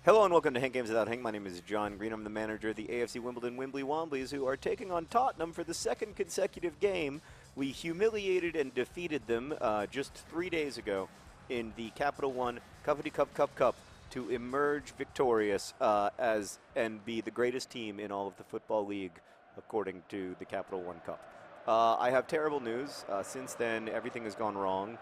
Hello and welcome to Hank Games Without Hank. My name is John Green. I'm the manager of the AFC Wimbly Womblys, who are taking on Tottenham for the second consecutive game. We humiliated and defeated them just 3 days ago in the Capital One Cuppity Cup to emerge victorious and be the greatest team in all of the Football League, according to the Capital One Cup. I have terrible news. Since then, everything has gone wrong.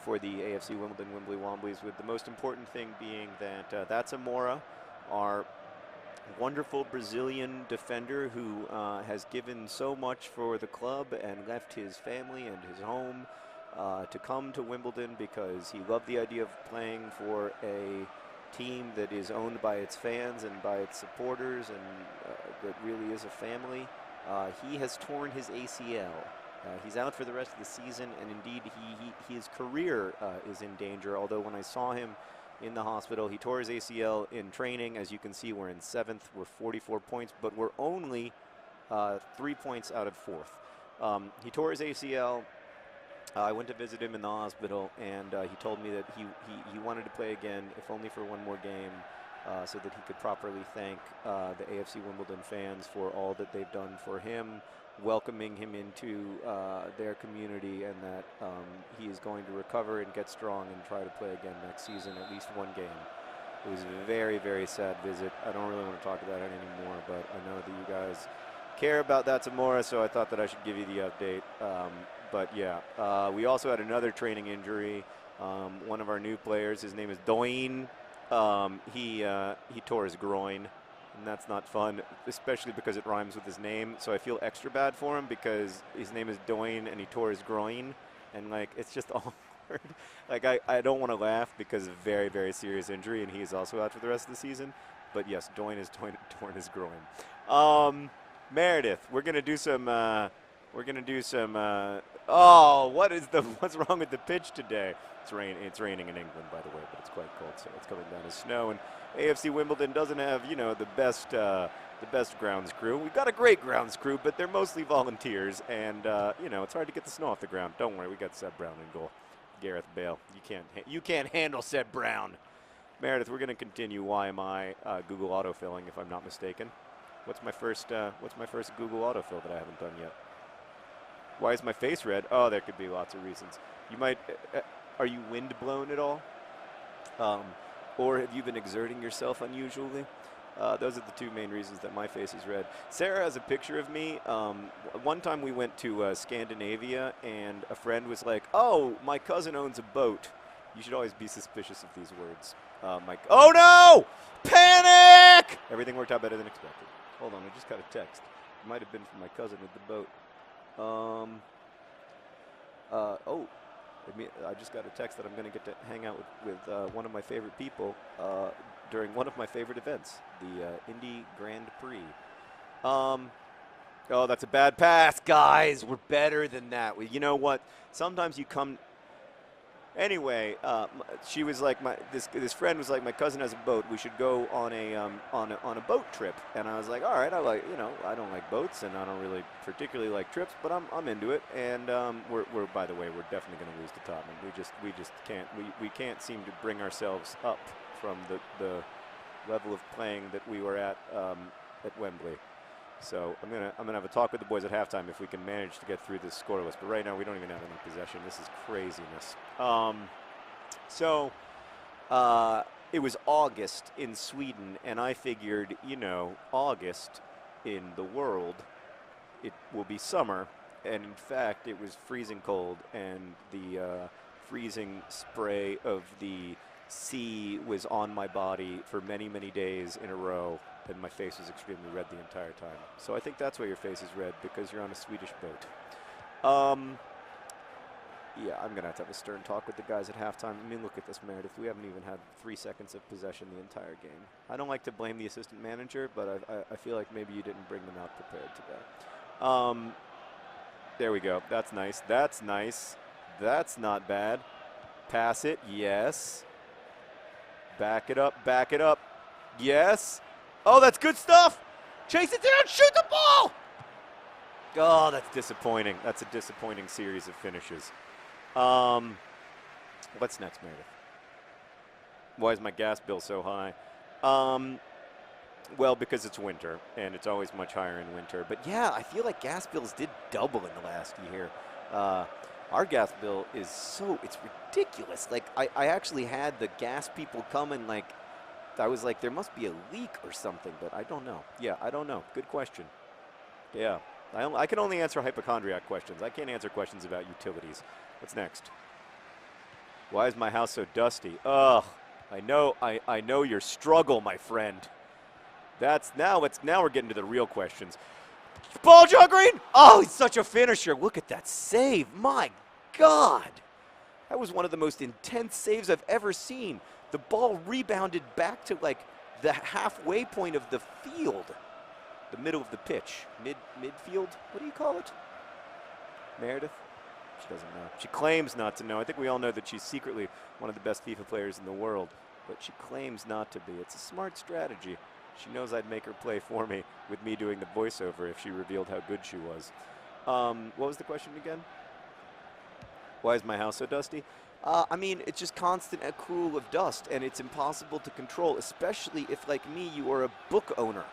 For the AFC Wimbly Womblys, with the most important thing being that that's Amora, our wonderful Brazilian defender who has given so much for the club and left his family and his home to come to Wimbledon because he loved the idea of playing for a team that is owned by its fans and by its supporters and that really is a family. He has torn his ACL. He's out for the rest of the season, and indeed his career is in danger, although when I saw him in the hospital, he tore his ACL in training. As you can see, we're in 7th. We're 44 points, but we're only 3 points out of 4th. He tore his ACL. I went to visit him in the hospital, and he told me that he wanted to play again, if only for one more game, so that he could properly thank the AFC Wimbledon fans for all that they've done for him, welcoming him into their community, and that he is going to recover and get strong and try to play again next season, at least one game. It was a very, very sad visit. I don't really want to talk about it anymore, but I know that you guys care about that Zamora, so I thought that I should give you the update. But yeah, we also had another training injury. One of our new players, his name is Doin. He tore his groin. And that's not fun, especially because it rhymes with his name. So I feel extra bad for him because his name is Doin and he tore his groin. And, like, it's just all hard. Like, I don't want to laugh because of a very, very serious injury, and he is also out for the rest of the season. But, yes, Doin has torn his groin. Meredith, we're going to do some what's wrong with the pitch today? It's raining in England, by the way, but it's quite cold, so it's coming down as snow. And AFC Wimbledon doesn't have, the best grounds crew. We've got a great grounds crew, but they're mostly volunteers, and it's hard to get the snow off the ground. Don't worry, we got Seb Brown in goal. Gareth Bale, you can't handle Seb Brown. Meredith, we're going to continue YMI Google autofilling, if I'm not mistaken. What's my first Google autofill that I haven't done yet? Why is my face red? Oh, there could be lots of reasons. You might. Are you wind blown at all? Or have you been exerting yourself unusually? Those are the two main reasons that my face is red. Sarah has a picture of me. One time we went to Scandinavia, and a friend was like, "Oh, my cousin owns a boat." You should always be suspicious of these words. Oh no! Panic! Everything worked out better than expected. Hold on, I just got a text. It might have been from my cousin with the boat. I just got a text that I'm going to get to hang out with one of my favorite people during one of my favorite events, the Indy Grand Prix. Oh, that's a bad pass, guys. We're better than that. You know what? Sometimes you come. Anyway, she was like, this friend was like, my cousin has a boat. We should go on a boat trip. And I was like, all right. I don't like boats, and I don't really particularly like trips, but I'm into it. And we're by the way, we're definitely going to lose to Tottenham. We just can't. We can't seem to bring ourselves up from the level of playing that we were at Wembley. So I'm gonna have a talk with the boys at halftime if we can manage to get through this scoreless. But right now we don't even have any possession. This is craziness. It was August in Sweden, and I figured, August in the world, it will be summer. And in fact, it was freezing cold, and the freezing spray of the sea was on my body for many, many days in a row. And my face was extremely red the entire time. So I think that's why your face is red, because you're on a Swedish boat. Yeah, I'm going to have a stern talk with the guys at halftime. I mean, look at this, Meredith. We haven't even had 3 seconds of possession the entire game. I don't like to blame the assistant manager, but I feel like maybe you didn't bring them out prepared today. There we go. That's nice. That's nice. That's not bad. Pass it. Yes. Back it up. Back it up. Yes. Oh, that's good stuff. Chase it down. Shoot the ball. Oh, that's disappointing. That's a disappointing series of finishes. What's next, Meredith? Why is my gas bill so high? Well, because it's winter, and it's always much higher in winter. But yeah, I feel like gas bills did double in the last year. Our gas bill is it's ridiculous. Like, I actually had the gas people come and, like, I was like, there must be a leak or something, but I don't know. Yeah, I don't know. Good question. Yeah. I can only answer hypochondriac questions. I can't answer questions about utilities. What's next? Why is my house so dusty? Ugh. I know your struggle, my friend. Now we're getting to the real questions. Ball, John Green! Oh, he's such a finisher. Look at that save. My God. That was one of the most intense saves I've ever seen. The ball rebounded back to, like, the halfway point of the field. The middle of the pitch. Midfield? What do you call it? Meredith? She doesn't know. She claims not to know. I think we all know that she's secretly one of the best FIFA players in the world, but she claims not to be. It's a smart strategy. She knows I'd make her play for me with me doing the voiceover if she revealed how good she was. What was the question again? Why is my house so dusty? I mean, it's just constant accrual of dust, and it's impossible to control, especially if, like me, you are a book owner.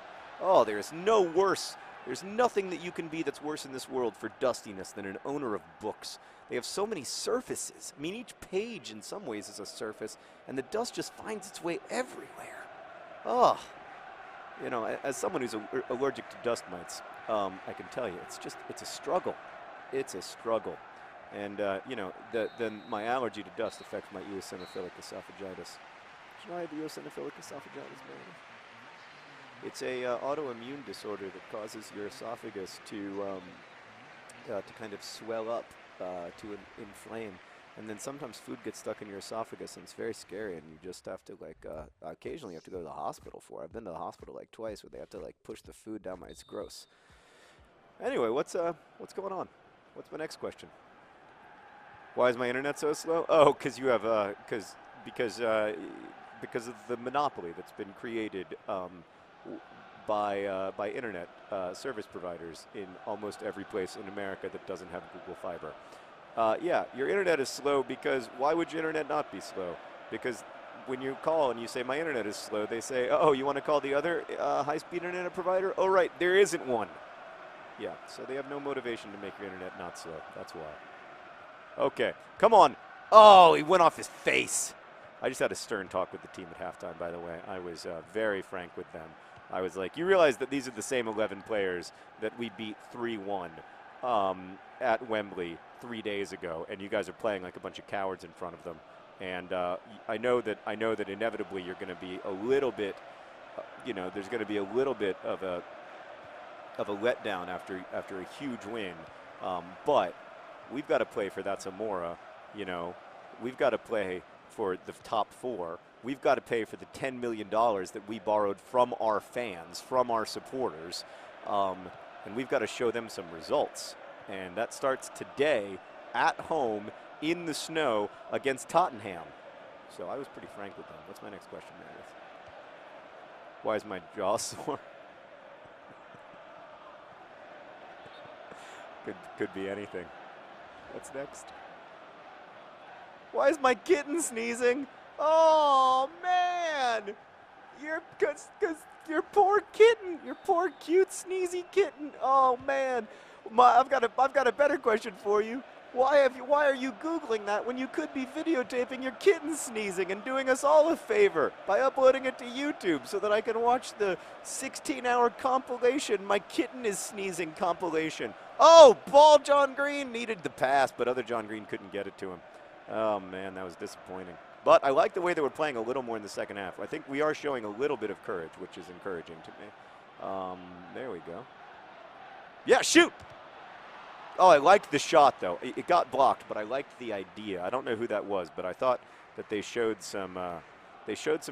Oh, there is no worse. There's nothing that you can be that's worse in this world for dustiness than an owner of books. They have so many surfaces. I mean, each page in some ways is a surface, and the dust just finds its way everywhere. Oh. You know, as someone who's allergic to dust mites, I can tell you, it's a struggle. It's a struggle. And, you know, then my allergy to dust affects my eosinophilic esophagitis. Do you know I have eosinophilic esophagitis, man? It's a autoimmune disorder that causes your esophagus to kind of swell up, to inflame. And then sometimes food gets stuck in your esophagus, and it's very scary, and you just have to, like, occasionally you have to go to the hospital for it. I've been to the hospital, like, twice, where they have to, like, push the food down my, it's gross. Anyway, what's going on? What's my next question? Why is my internet so slow? Oh, because you have, because of the monopoly that's been created by internet service providers in almost every place in America that doesn't have Google Fiber. Yeah, your internet is slow because why would your internet not be slow? Because when you call and you say, my internet is slow, they say, oh, you want to call the other high-speed internet provider? Oh, right, there isn't one. Yeah, so they have no motivation to make your internet not slow. That's why. Okay, come on. Oh, he went off his face. I just had a stern talk with the team at halftime, by the way. I was very frank with them. I was like, you realize that these are the same 11 players that we beat 3-1 at Wembley 3 days ago, and you guys are playing like a bunch of cowards in front of them. And I know that inevitably you're going to be a little bit, you know, there's going to be a little bit of a letdown after a huge win, but we've got to play for that Zamora. You know, we've got to play for the top four. We've got to pay for the $10 million that we borrowed from our fans, from our supporters, and we've got to show them some results. And that starts today at home in the snow against Tottenham. So I was pretty frank with them. What's my next question, Meredith? Why is my jaw sore? Could be anything. What's next? Why is my kitten sneezing? Oh man! Cause your poor kitten, your poor cute sneezy kitten. Oh man, I've got a better question for you. Why are you Googling that when you could be videotaping your kitten sneezing and doing us all a favor by uploading it to YouTube so that I can watch the 16-hour compilation, My Kitten is Sneezing compilation. Oh, ball John Green needed the pass, but other John Green couldn't get it to him. Oh man, that was disappointing. But I like the way they were playing a little more in the second half. I think we are showing a little bit of courage, which is encouraging to me. There we go. Yeah, shoot! Oh, I liked the shot, though. It got blocked, but I liked the idea. I don't know who that was, but I thought that they showed some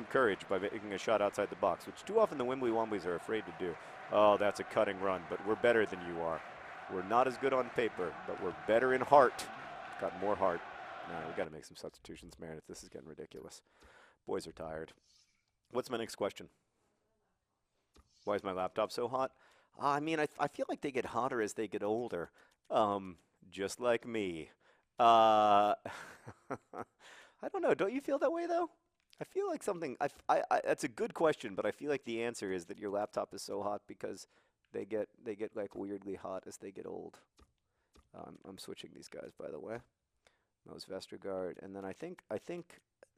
courage by making a shot outside the box, which too often the Wimbly Womblys are afraid to do. Oh, that's a cutting run, but we're better than you are. We're not as good on paper, but we're better in heart. Got more heart. All right, we got to make some substitutions, Meredith. This is getting ridiculous. Boys are tired. What's my next question? Why is my laptop so hot? I mean, I feel like they get hotter as they get older. Just like me. I don't know. Don't you feel that way, though? I feel like something. That's a good question, but I feel like the answer is that your laptop is so hot because they get like weirdly hot as they get old. I'm switching these guys, by the way. Mo's Vestergaard, and then I think.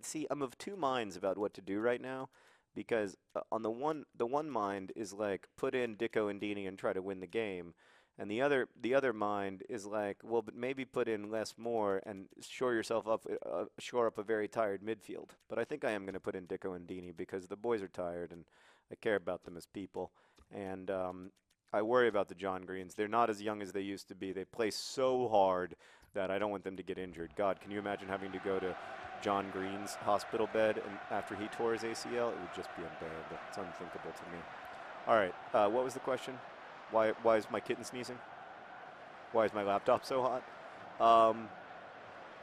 See, I'm of two minds about what to do right now, because on the one mind is like put in Dicko and Dini and try to win the game, and the other mind is like, well, but maybe put in less more and shore up a very tired midfield. But I think I am going to put in Dicko and Dini because the boys are tired and I care about them as people, and I worry about the John Greens. They're not as young as they used to be. They play so hard that I don't want them to get injured. God, can you imagine having to go to John Green's hospital bed and after he tore his ACL? It would just be unbearable. It's unthinkable to me. All right, what was the question? Why is my kitten sneezing? Why is my laptop so hot?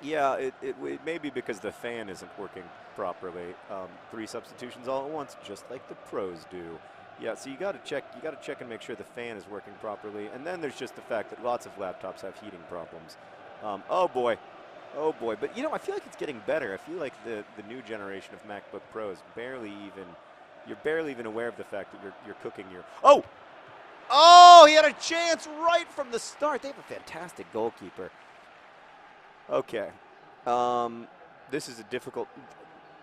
Yeah, it may be because the fan isn't working properly. 3 substitutions all at once, just like the pros do. Yeah, so you got to check and make sure the fan is working properly. And then there's just the fact that lots of laptops have heating problems. Oh boy. But you know, I feel like it's getting better. I feel like the new generation of MacBook Pros you're barely even aware of the fact that you're cooking your. Oh, he had a chance right from the start. They have a fantastic goalkeeper. Okay. This is a difficult.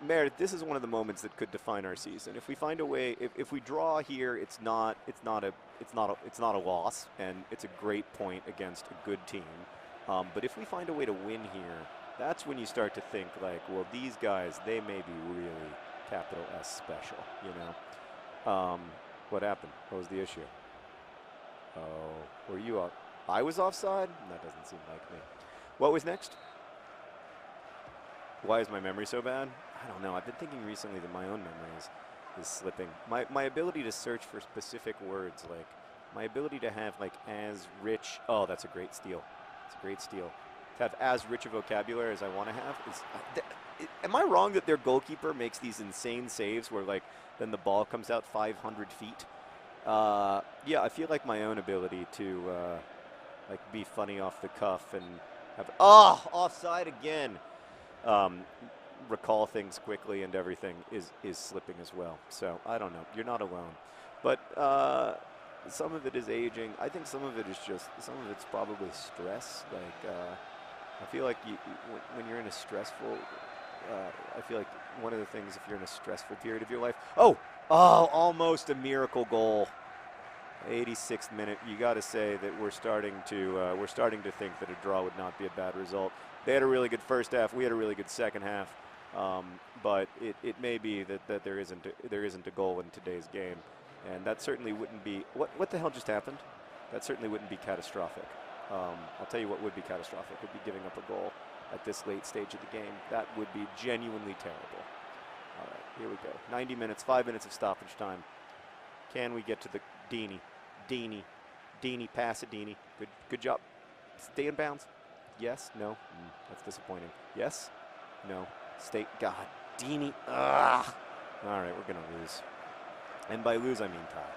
Meredith, this is one of the moments that could define our season. If we find a way, if we draw here, it's not a loss, and it's a great point against a good team. But if we find a way to win here, that's when you start to think like, well, these guys, they may be really capital S special, you know. What happened? What was the issue? Oh, were you up? I was offside? That doesn't seem like me. What was next? Why is my memory so bad? I don't know. I've been thinking recently that my own memory is slipping. My ability to search for specific words, like my ability to have like as rich. Oh, that's a great steal. It's a great steal. To have as rich a vocabulary as I want to have is. Am I wrong that their goalkeeper makes these insane saves where like then the ball comes out 500 feet? Yeah, I feel like my own ability to like be funny off the cuff and have offside again. Recall things quickly and everything is slipping as well. So I don't know. You're not alone, but some of it is aging. I think some of it is some of it's probably stress. Like I feel like when you're in a stressful, I feel like one of the things if you're in a stressful period of your life. Almost a miracle goal. 86th minute. You got to say that we're starting to think that a draw would not be a bad result. They had a really good first half. We had a really good second half. But it may be that there isn't a goal in today's game, and that certainly wouldn't be what the hell just happened. That certainly wouldn't be catastrophic. I'll tell you what would be catastrophic would be giving up a goal at this late stage of the game. That would be genuinely terrible. All right, here we go. 90 minutes, 5 minutes of stoppage time. Can we get to the Dini, pass it, Dini. Good job. Stay in bounds. Yes, no. That's disappointing. Yes, no. Stay. God, Dini. Ugh. All right, we're gonna lose. And by lose, I mean tie.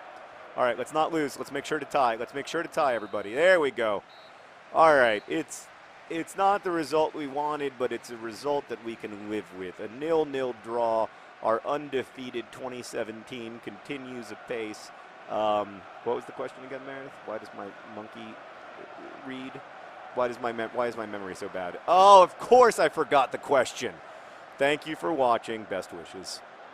All right, let's not lose. Let's make sure to tie. Let's make sure to tie, everybody. There we go. All right, it's not the result we wanted, but it's a result that we can live with. A 0-0 draw. Our undefeated 2017 continues apace. What was the question again, Meredith? Why does my monkey read? Why is my memory so bad? Oh, of course I forgot the question. Thank you for watching. Best wishes.